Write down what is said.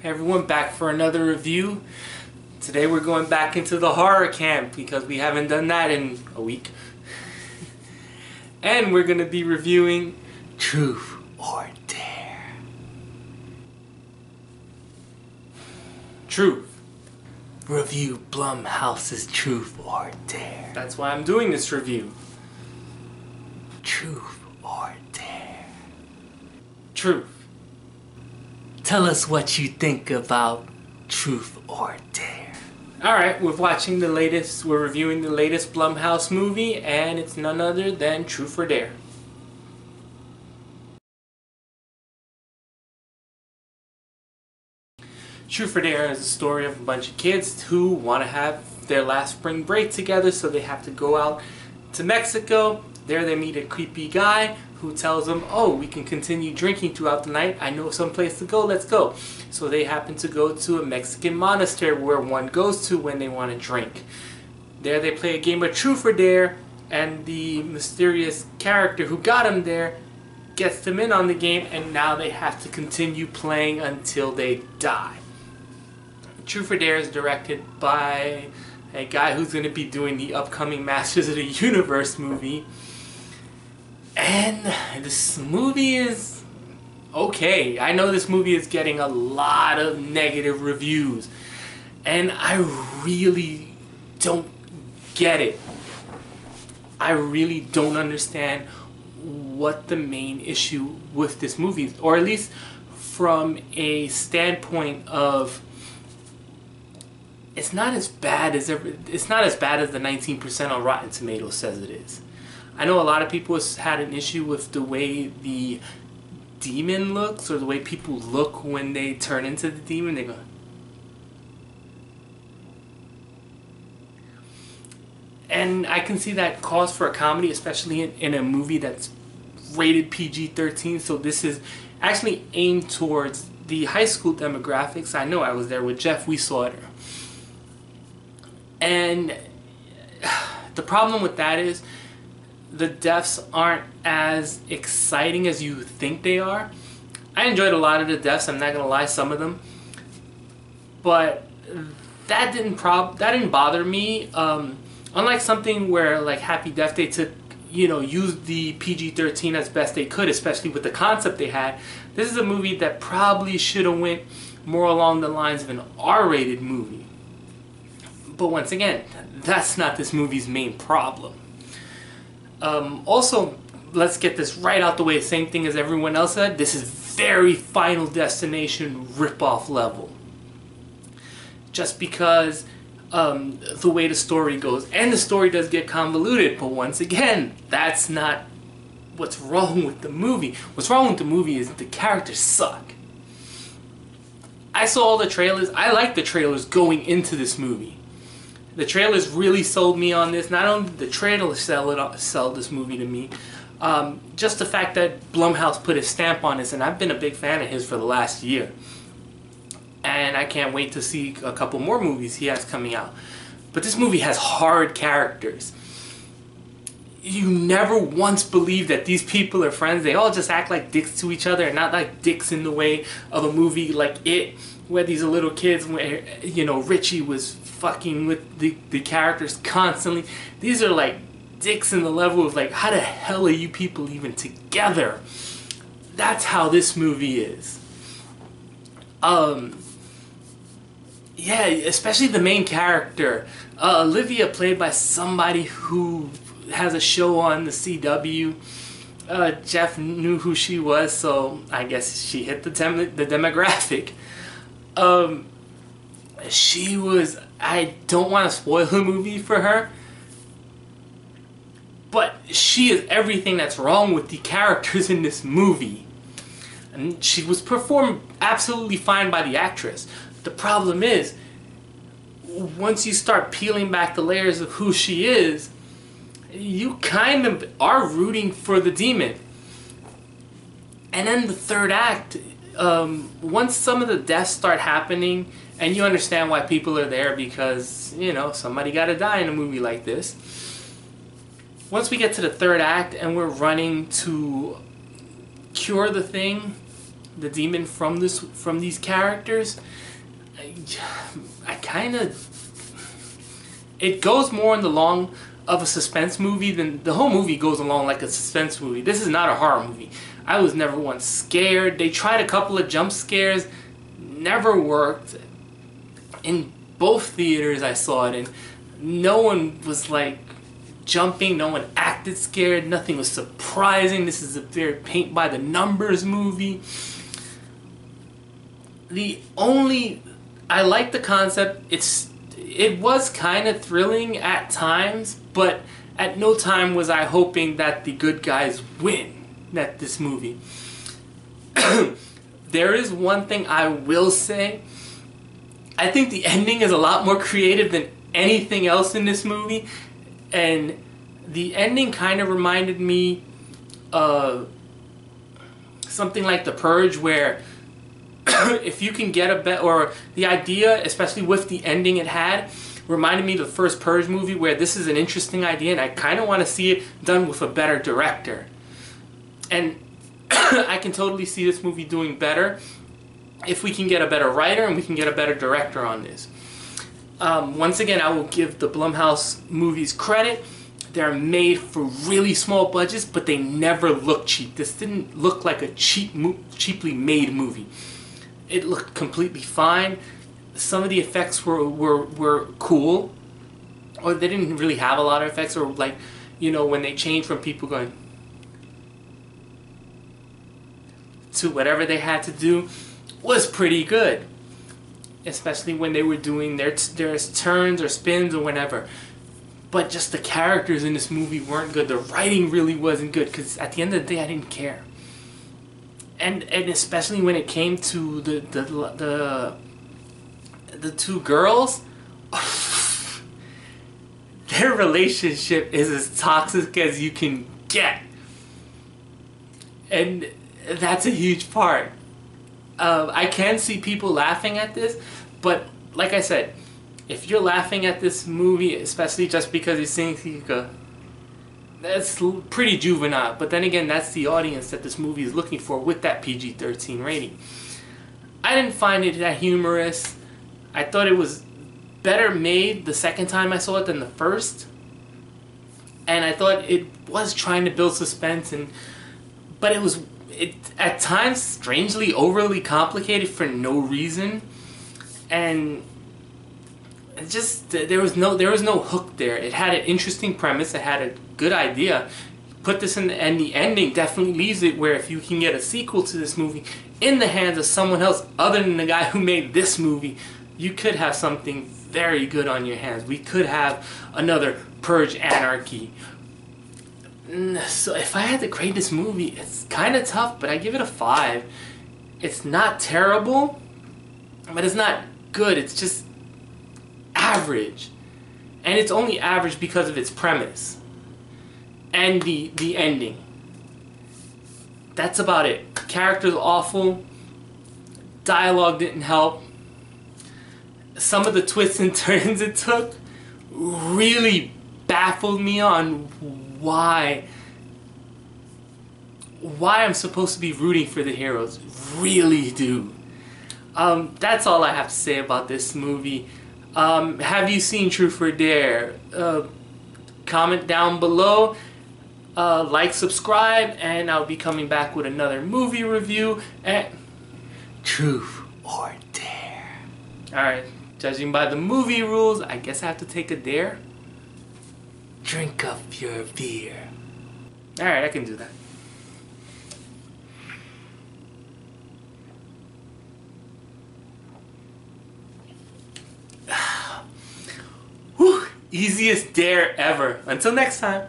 Hey everyone, back for another review. Today we're going back into the horror camp because we haven't done that in a week. And we're going to be reviewing Truth or Dare. Truth. Review Blumhouse's Truth or Dare. That's why I'm doing this review. Truth or Dare. Truth. Tell us what you think about Truth or Dare. Alright, we're reviewing the latest Blumhouse movie, and it's none other than Truth or Dare. Truth or Dare is a story of a bunch of kids who want to have their last spring break together, so they have to go out to Mexico. There they meet a creepy guy who tells them, oh, we can continue drinking throughout the night. I know some place to go, let's go. So they happen to go to a Mexican monastery where one goes to when they want to drink. There they play a game of Truth or Dare, and the mysterious character who got them there gets them in on the game, and now they have to continue playing until they die. Truth or Dare is directed by a guy who's going to be doing the upcoming Masters of the Universe movie. And this movie is okay. I know this movie is getting a lot of negative reviews, and I really don't get it. I really don't understand what the main issue with this movie is, or at least from a standpoint of it's not as bad as the 19% on Rotten Tomatoes says it is. I know a lot of people had an issue with the way the demon looks, or the way people look when they turn into the demon. They go, and I can see that cause for a comedy, especially in a movie that's rated PG-13. So this is actually aimed towards the high school demographics. I know, I was there with Jeff, we saw it. And the problem with that is the deaths aren't as exciting as you think they are. I enjoyed a lot of the deaths, I'm not gonna lie, some of them, but that didn't bother me. Unlike something where like Happy Death Day took, used the PG-13 as best they could, especially with the concept they had. This is a movie that probably should have went more along the lines of an R-rated movie. But once again, that's not this movie's main problem. Also, let's get this right out the way, same thing as everyone else said, this is very Final Destination ripoff level. Just because the way the story goes, and the story does get convoluted, but once again, that's not what's wrong with the movie. What's wrong with the movie is the characters suck. I saw all the trailers, I like the trailers going into this movie. The trailers really sold me on this. Not only did the trailers sell this movie to me, just the fact that Blumhouse put his stamp on this, and I've been a big fan of his for the last year. And I can't wait to see a couple more movies he has coming out. But this movie has hard characters. You never once believe that these people are friends. They all just act like dicks to each other, and not like dicks in the way of a movie like It, where these are little kids, where, Richie was fucking with the characters constantly. These are like dicks in the level of like, how the hell are you people even together? That's how this movie is. Yeah, especially the main character. Olivia, played by somebody who has a show on the CW. Jeff knew who she was, so I guess she hit the demographic. She was, I don't want to spoil the movie for her, but she is everything that's wrong with the characters in this movie. And she was performed absolutely fine by the actress. The problem is, once you start peeling back the layers of who she is, you kind of are rooting for the demon. And then the third act, once some of the deaths start happening, and you understand why people are there, because, somebody gotta die in a movie like this. Once we get to the third act and we're running to cure the thing, the demon from these characters, I kind of, it goes more in the long of a suspense movie than the whole movie goes along like a suspense movie. This is not a horror movie. I was never once scared. They tried a couple of jump scares, never worked. In both theaters I saw it in, no one was like jumping, no one acted scared, nothing was surprising. This is a very paint by the numbers movie. I like the concept. It was kind of thrilling at times, but at no time was I hoping that the good guys win at this movie. There is one thing I will say. I think the ending is a lot more creative than anything else in this movie, and the ending kind of reminded me of something like The Purge, where if you can get a bet, or the idea, especially with the ending it had, reminded me of the first Purge movie, where this is an interesting idea and I kind of want to see it done with a better director. And I can totally see this movie doing better if we can get a better writer and we can get a better director on this. Once again, I will give the Blumhouse movies credit. They're made for really small budgets, but they never look cheap. This didn't look like a cheaply made movie. It looked completely fine. Some of the effects were cool, or they didn't really have a lot of effects, or like, you know, when they changed from people going to whatever they had to do was pretty good, especially when they were doing their turns or spins or whatever. But just the characters in this movie weren't good. The writing really wasn't good, because at the end of the day I didn't care. And especially when it came to the two girls, their relationship is as toxic as you can get, and that's a huge part. I can see people laughing at this, but like I said, if you're laughing at this movie, especially just because you're seeing Szeto, that's pretty juvenile. But then again, that's the audience that this movie is looking for with that PG-13 rating. I didn't find it that humorous. I thought it was better made the second time I saw it than the first. And I thought it was trying to build suspense, but it was at times strangely overly complicated for no reason. And it just, there was no hook there. It had an interesting premise. It had a good idea. Put this in, and the ending definitely leaves it where if you can get a sequel to this movie in the hands of someone else other than the guy who made this movie, you could have something very good on your hands. We could have another Purge Anarchy. So if I had to grade this movie, it's kind of tough, but I give it a 5. It's not terrible, but it's not good. It's just average. And it's only average because of its premise and the ending. That's about it. Characters awful. Dialogue didn't help. Some of the twists and turns it took really baffled me on why I'm supposed to be rooting for the heroes. Really do. That's all I have to say about this movie. Have you seen Truth or Dare? Comment down below. Like, subscribe, and I'll be coming back with another movie review at Truth or Dare. Alright, judging by the movie rules, I guess I have to take a dare. Drink up your beer. Alright, I can do that. Whew, easiest dare ever. Until next time.